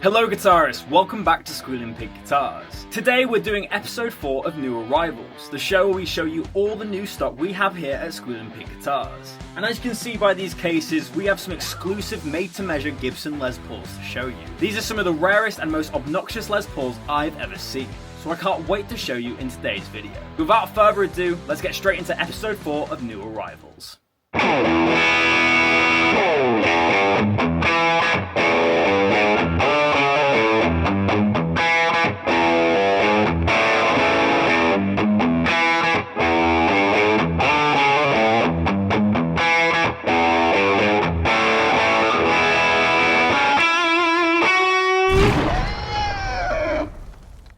Hello guitarists, welcome back to Squealing Pig Guitars. Today we're doing episode 4 of New Arrivals, the show where we show you all the new stock we have here at Squealing Pig Guitars. And as you can see by these cases, we have some exclusive made-to-measure Gibson Les Pauls to show you. These are some of the rarest and most obnoxious Les Pauls I've ever seen, so I can't wait to show you in today's video. Without further ado, let's get straight into episode 4 of New Arrivals.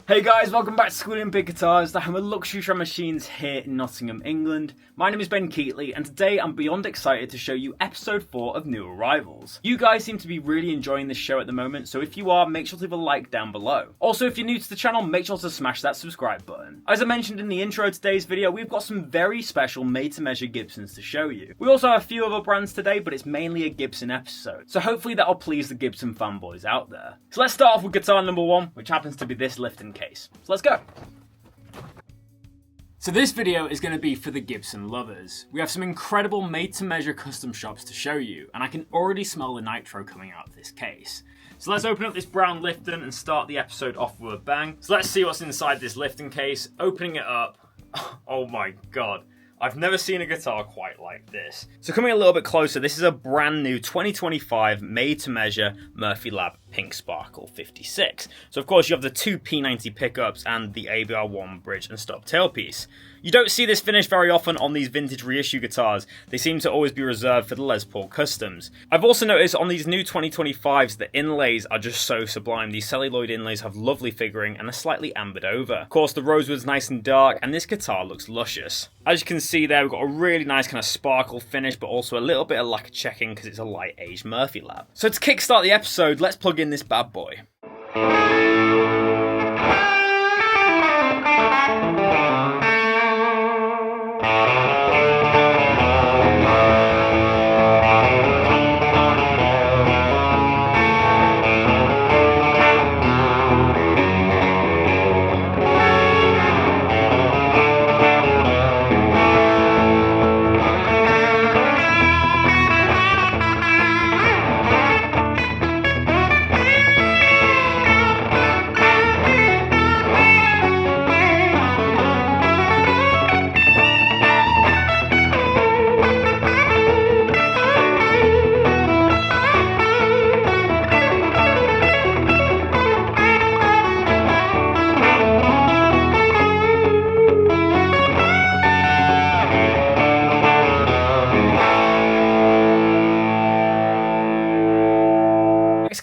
Hey guys, welcome back to Squealing Pig Guitars, the home of luxury drum machines here in Nottingham, England. My name is Ben Keightley, and today I'm beyond excited to show you episode 4 of New Arrivals. You guys seem to be really enjoying this show at the moment, so if you are, make sure to leave a like down below. Also, if you're new to the channel, make sure to smash that subscribe button. As I mentioned in the intro of today's video, we've got some very special made-to-measure Gibsons to show you. We also have a few other brands today, but it's mainly a Gibson episode, so hopefully that'll please the Gibson fanboys out there. So let's start off with guitar number 1, which happens to be this lifting case. So let's go. So this video is going to be for the Gibson lovers. We have some incredible made-to-measure custom shops to show you, and I can already smell the nitro coming out of this case. So let's open up this brown Lifton and start the episode off with a bang. So let's see what's inside this lifting case. Opening it up, oh my god. I've never seen a guitar quite like this. So coming a little bit closer, this is a brand new 2025 made-to-measure Murphy Lab Pink Sparkle 56. So of course you have the two P90 pickups and the ABR1 bridge and stop tailpiece. You don't see this finish very often on these vintage reissue guitars. They seem to always be reserved for the Les Paul Customs. I've also noticed on these new 2025s, the inlays are just so sublime. These celluloid inlays have lovely figuring and are slightly ambered over. Of course, the rosewood's nice and dark, and this guitar looks luscious. As you can see there, we've got a really nice kind of sparkle finish, but also a little bit of lacquer checking because it's a light-aged Murphy Lab. So to kickstart the episode, let's plug in this bad boy.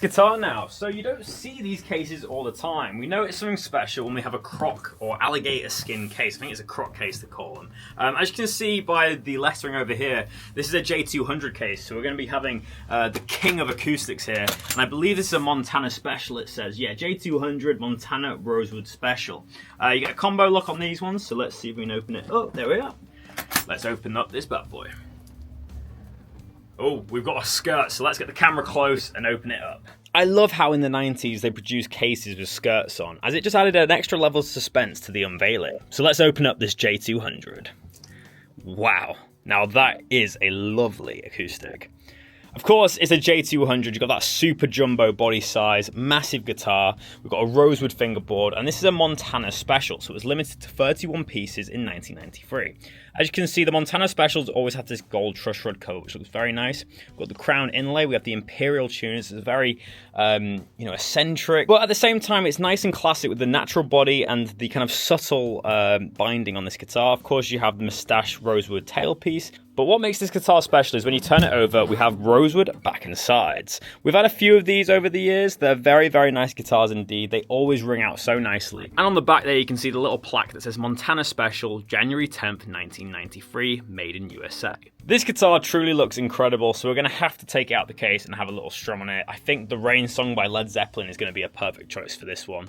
Guitar now. So you don't see these cases all the time. We know it's something special when we have a croc or alligator skin case. I think it's a croc case to call them. As you can see by the lettering over here, this is a J200 case. So we're going to be having the king of acoustics here. And I believe this is a Montana Special, it says. Yeah, J200 Montana Rosewood Special. You get a combo lock on these ones. So let's see if we can open it. Oh, there we are. Let's open up this bad boy. Oh, we've got a skirt, so let's get the camera close and open it up. I love how in the 90s they produced cases with skirts on, as it just added an extra level of suspense to the unveiling. So let's open up this J200. Wow, now that is a lovely acoustic. Of course, it's a J200, you've got that super jumbo body size, massive guitar, we've got a rosewood fingerboard, and this is a Montana Special, so it was limited to 31 pieces in 1993. As you can see, the Montana Specials always have this gold truss rod coat, which looks very nice. We've got the crown inlay, we have the Imperial tuners, it's very, eccentric, but at the same time, it's nice and classic with the natural body and the kind of subtle binding on this guitar. Of course, you have the moustache rosewood tailpiece. But what makes this guitar special is when you turn it over, we have rosewood back and sides. We've had a few of these over the years. They're very, very nice guitars indeed. They always ring out so nicely. And on the back there, you can see the little plaque that says Montana Special, January 10th, 1993, made in USA. This guitar truly looks incredible, so we're going to have to take it out the case and have a little strum on it. I think the Rain song by Led Zeppelin is going to be a perfect choice for this one.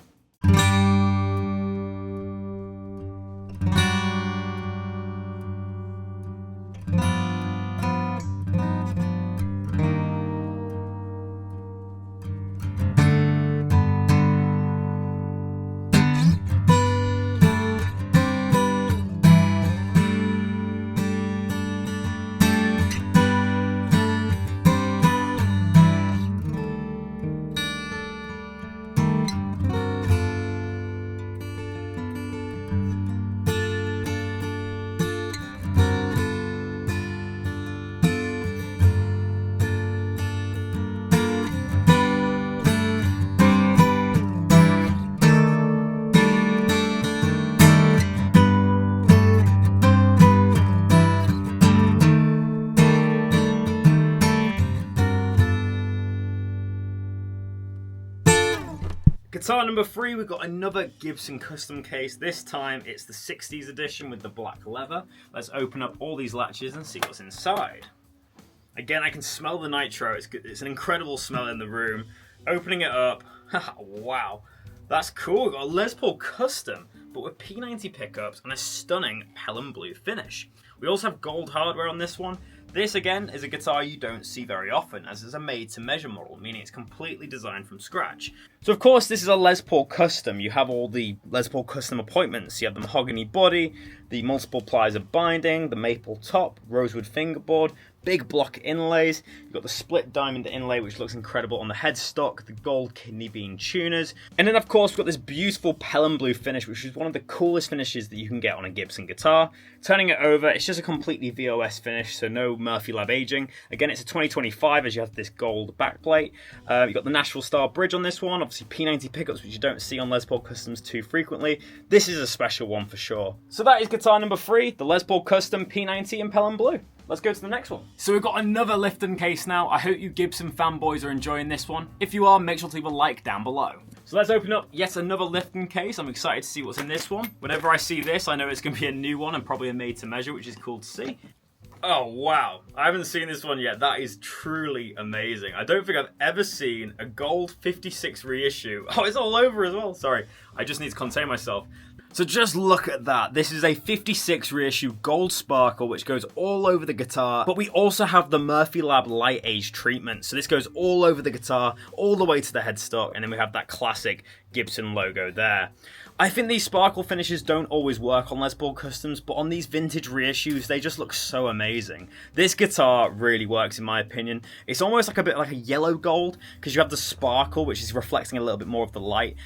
Guitar number 3, we've got another Gibson custom case. This time it's the 60s edition with the black leather. Let's open up all these latches and see what's inside. Again, I can smell the nitro. It's an incredible smell in the room. Opening it up, wow, that's cool. We've got a Les Paul custom, but with P90 pickups and a stunning Pelham blue finish. We also have gold hardware on this one. This, again, is a guitar you don't see very often, as it's a made-to-measure model, meaning it's completely designed from scratch. So, of course, this is a Les Paul custom. You have all the Les Paul custom appointments. You have the mahogany body, the multiple plies of binding, the maple top, rosewood fingerboard, big block inlays. You've got the split diamond inlay, which looks incredible on the headstock, the gold kidney bean tuners. And then, of course, we've got this beautiful Pelham blue finish, which is one of the coolest finishes that you can get on a Gibson guitar. Turning it over, it's just a completely VOS finish, so no Murphy Lab aging. Again, it's a 2025 as you have this gold backplate. You've got the Nashville style bridge on this one, obviously P90 pickups, which you don't see on Les Paul Customs too frequently. This is a special one for sure. So that is guitar number 3, the Les Paul Custom P90 in Pelham blue. Let's go to the next one. So we've got another Lifton case now. I hope you Gibson fanboys are enjoying this one. If you are, make sure to leave a like down below. So let's open up yet another Lifton case. I'm excited to see what's in this one. Whenever I see this, I know it's going to be a new one and probably a made-to-measure, which is cool to see. Oh, wow. I haven't seen this one yet. That is truly amazing. I don't think I've ever seen a gold 56 reissue. Oh, it's all over as well. Sorry. I just need to contain myself. So just look at that. This is a 56 reissue gold sparkle which goes all over the guitar, but we also have the Murphy Lab light age treatment. So this goes all over the guitar, all the way to the headstock, and then we have that classic Gibson logo there. I think these sparkle finishes don't always work on Les Paul Customs, but on these vintage reissues, they just look so amazing. This guitar really works in my opinion. It's almost like a bit like a yellow gold, because you have the sparkle, which is reflecting a little bit more of the light.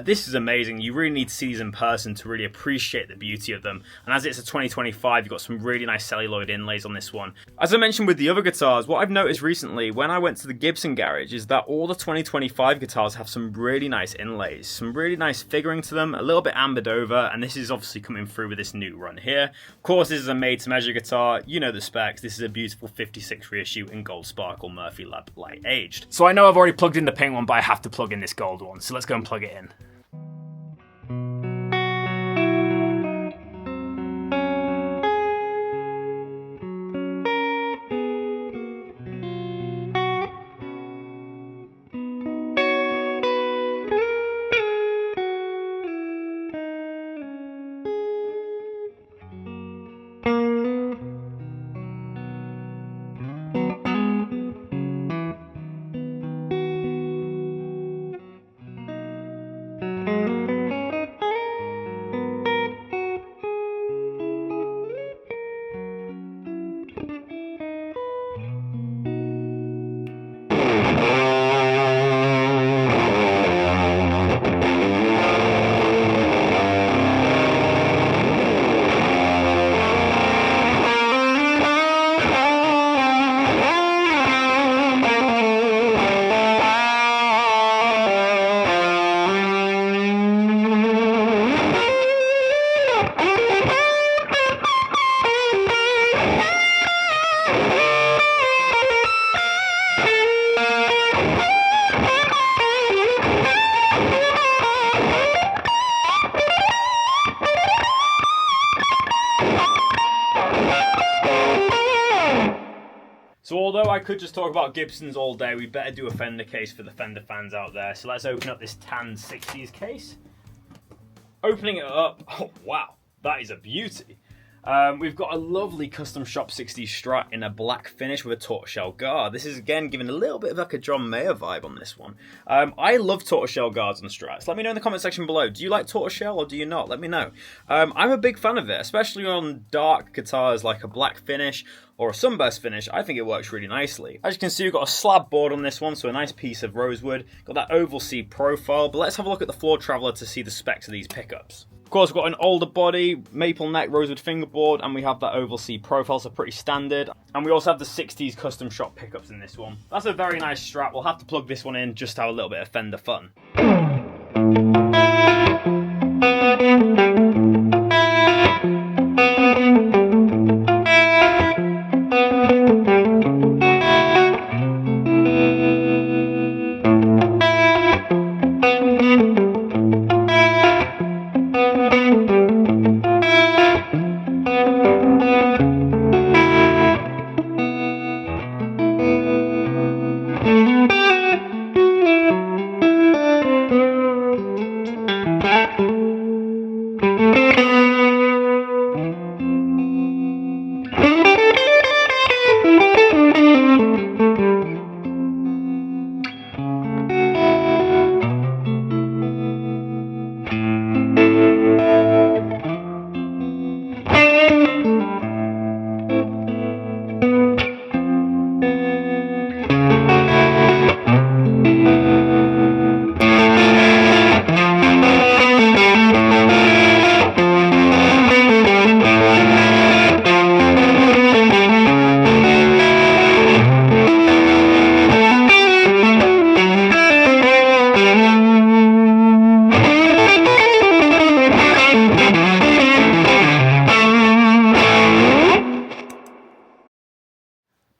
This is amazing. You really need to see these in person to really appreciate the beauty of them. And as it's a 2025, you've got some really nice celluloid inlays on this one. As I mentioned with the other guitars, what I've noticed recently when I went to the Gibson garage is that all the 2025 guitars have some really nice inlays, some really nice figuring to them, a little bit ambered over, and this is obviously coming through with this new run here. Of course, this is a made-to-measure guitar. You know the specs. This is a beautiful 56 reissue in gold sparkle Murphy Lab light aged. So I know I've already plugged in the pink one, but I have to plug in this gold one. So let's go and plug it in. So although I could just talk about Gibsons all day, we better do a Fender case for the Fender fans out there. So let's open up this tan 60s case. Opening it up, oh wow, that is a beauty. We've got a lovely custom shop 60s Strat in a black finish with a tortoiseshell guard. This is again giving a little bit of like a John Mayer vibe on this one. I love tortoiseshell guards on Strats. Let me know in the comment section below. Do you like tortoiseshell or do you not? Let me know. I'm a big fan of it, especially on dark guitars like a black finish or a sunburst finish. I think it works really nicely. As you can see, we've got a slab board on this one, so a nice piece of rosewood. Got that oval C profile, but let's have a look at the Floor Traveler to see the specs of these pickups. Of course, we've got an older body, maple neck, rosewood fingerboard, and we have that oval C profile, so pretty standard. And we also have the 60s custom shop pickups in this one. That's a very nice Strat. We'll have to plug this one in just to have a little bit of Fender fun.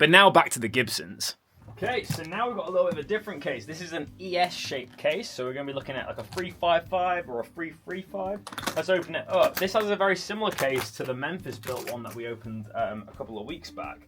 But now back to the Gibsons. Okay, so now we've got a little bit of a different case. This is an ES-shaped case, so we're going to be looking at like a 355 or a 335. Let's open it up. This has a very similar case to the Memphis-built one that we opened a couple of weeks back.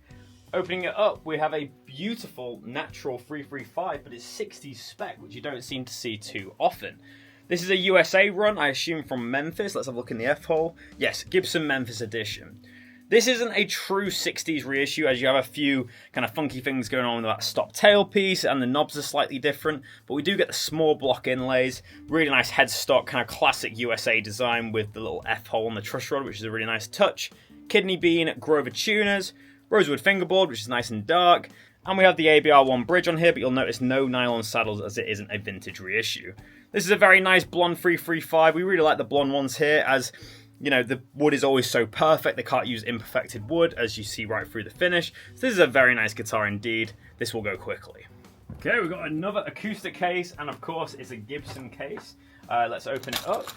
Opening it up, we have a beautiful natural 335, but it's 60s spec, which you don't seem to see too often. This is a USA run, I assume from Memphis. Let's have a look in the F-hole. Yes, Gibson Memphis edition. This isn't a true 60s reissue, as you have a few kind of funky things going on with that stop tailpiece, and the knobs are slightly different, but we do get the small block inlays, really nice headstock, kind of classic USA design with the little F-hole on the truss rod, which is a really nice touch. Kidney bean Grover tuners, rosewood fingerboard, which is nice and dark, and we have the ABR1 bridge on here, but you'll notice no nylon saddles as it isn't a vintage reissue. This is a very nice blonde 335. We really like the blonde ones here, as you know, the wood is always so perfect. They can't use imperfected wood, as you see right through the finish. So this is a very nice guitar indeed. This will go quickly. Okay, we've got another acoustic case, and of course it's a Gibson case. Let's open it up.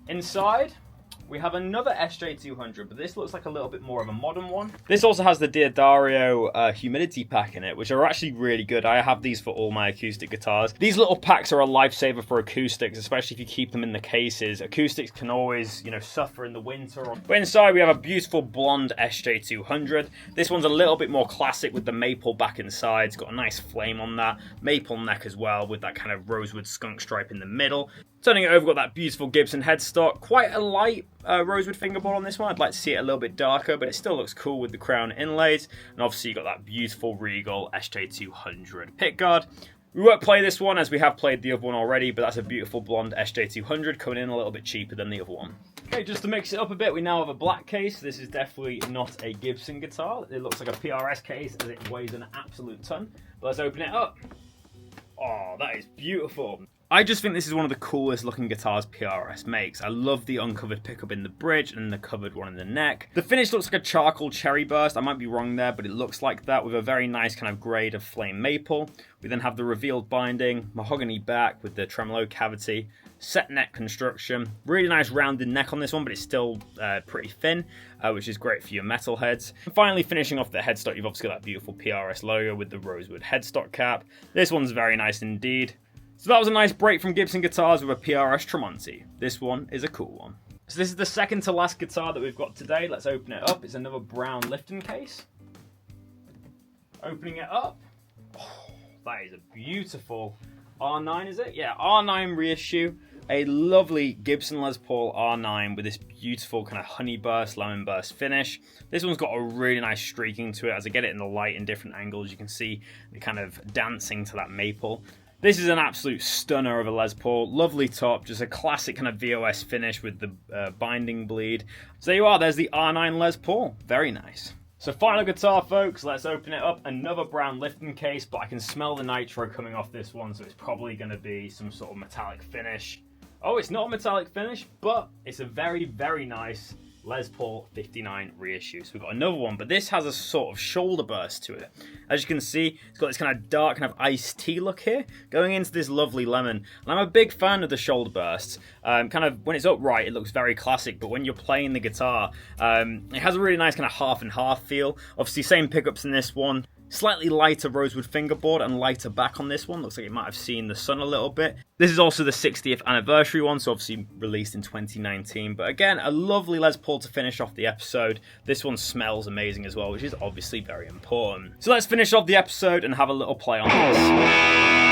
Inside, we have another SJ200, but this looks like a little bit more of a modern one. This also has the Diodario humidity pack in it, which are actually really good. I have these for all my acoustic guitars. These little packs are a lifesaver for acoustics, especially if you keep them in the cases. Acoustics can always, you know, suffer in the winter. But inside we have a beautiful blonde SJ200. This one's a little bit more classic with the maple back inside. It's got a nice flame on that. Maple neck as well with that kind of rosewood skunk stripe in the middle. Turning it over, got that beautiful Gibson headstock. Quite a light rosewood fingerboard on this one. I'd like to see it a little bit darker, but it still looks cool with the crown inlays. And obviously you got that beautiful Regal SJ200 pickguard. We won't play this one as we have played the other one already, but that's a beautiful blonde SJ200 coming in a little bit cheaper than the other one. Okay, just to mix it up a bit, we now have a black case. This is definitely not a Gibson guitar. It looks like a PRS case as it weighs an absolute ton. But let's open it up. Oh, that is beautiful. I just think this is one of the coolest looking guitars PRS makes. I love the uncovered pickup in the bridge and the covered one in the neck. The finish looks like a charcoal cherry burst. I might be wrong there, but it looks like that with a very nice kind of grade of flame maple. We then have the revealed binding, mahogany back with the tremolo cavity, set neck construction. Really nice rounded neck on this one, but it's still pretty thin, which is great for your metal heads. And finally, finishing off the headstock, you've obviously got that beautiful PRS logo with the rosewood headstock cap. This one's very nice indeed. So that was a nice break from Gibson guitars with a PRS Tremonti. This one is a cool one. So this is the second to last guitar that we've got today. Let's open it up. It's another brown Lifton case. Opening it up. Oh, that is a beautiful R9, is it? Yeah, R9 reissue. A lovely Gibson Les Paul R9 with this beautiful kind of honey burst, lemon burst finish. This one's got a really nice streaking to it. As I get it in the light in different angles, you can see the kind of dancing to that maple. This is an absolute stunner of a Les Paul. Lovely top, just a classic kind of VOS finish with the binding bleed. So there you are, there's the R9 Les Paul. Very nice. So final guitar, folks. Let's open it up. Another brown Lifton case, but I can smell the nitro coming off this one, so it's probably going to be some sort of metallic finish. Oh, it's not a metallic finish, but it's a very, very nice Les Paul 59 reissue. So we've got another one, but this has a sort of shoulder burst to it. As you can see, it's got this kind of dark kind of iced tea look here, going into this lovely lemon. And I'm a big fan of the shoulder bursts. Kind of when it's upright, it looks very classic, but when you're playing the guitar, it has a really nice kind of half and half feel. Obviously, same pickups in this one. Slightly lighter rosewood fingerboard and lighter back on this one. Looks like it might have seen the sun a little bit. This is also the 60th anniversary one, so obviously released in 2019. But again, a lovely Les Paul to finish off the episode. This one smells amazing as well, which is obviously very important. So let's finish off the episode and have a little play on this.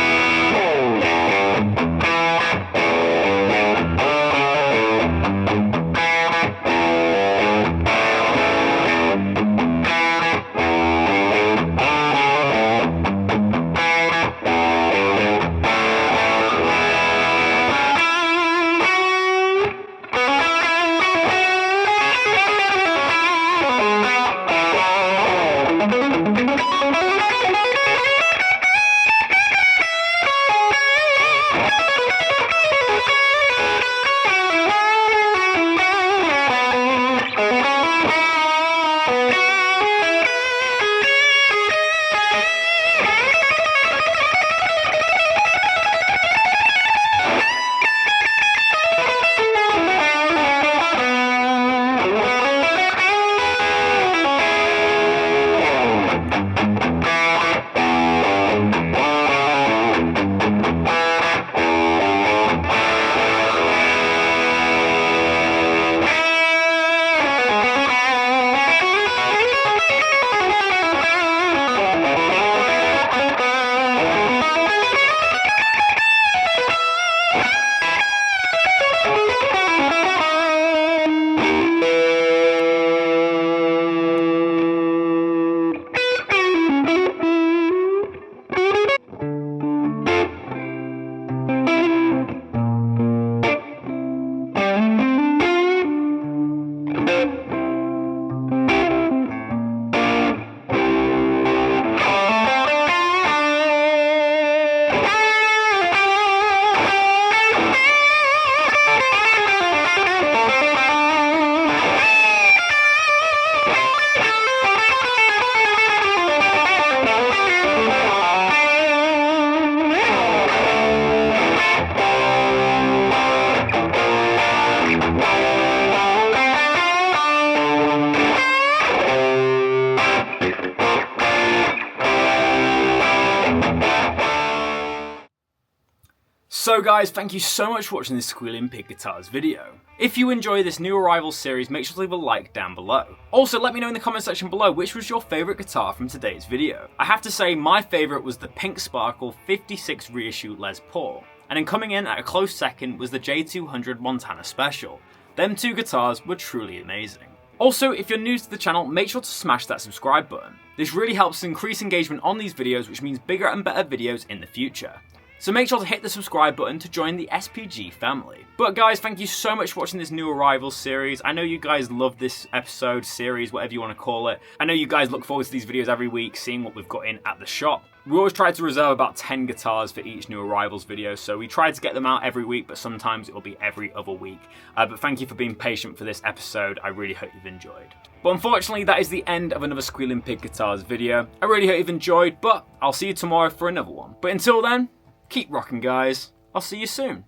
So guys, thank you so much for watching this Squealing Pig Guitars video. If you enjoy this new arrivals series, make sure to leave a like down below. Also, let me know in the comment section below which was your favourite guitar from today's video. I have to say my favourite was the Pink Sparkle 56 reissue Les Paul. And then coming in at a close second was the J200 Montana Special. Them two guitars were truly amazing. Also, if you're new to the channel, make sure to smash that subscribe button. This really helps increase engagement on these videos, which means bigger and better videos in the future. So make sure to hit the subscribe button to join the SPG family. But guys, thank you so much for watching this new arrivals series. I know you guys love this episode, series, whatever you want to call it. I know you guys look forward to these videos every week, seeing what we've got in at the shop. We always try to reserve about 10 guitars for each new arrivals video, so we try to get them out every week, but sometimes it will be every other week. But thank you for being patient for this episode. I really hope you've enjoyed. But unfortunately, that is the end of another Squealing Pig Guitars video. I really hope you've enjoyed, but I'll see you tomorrow for another one. But until then, keep rocking, guys. I'll see you soon.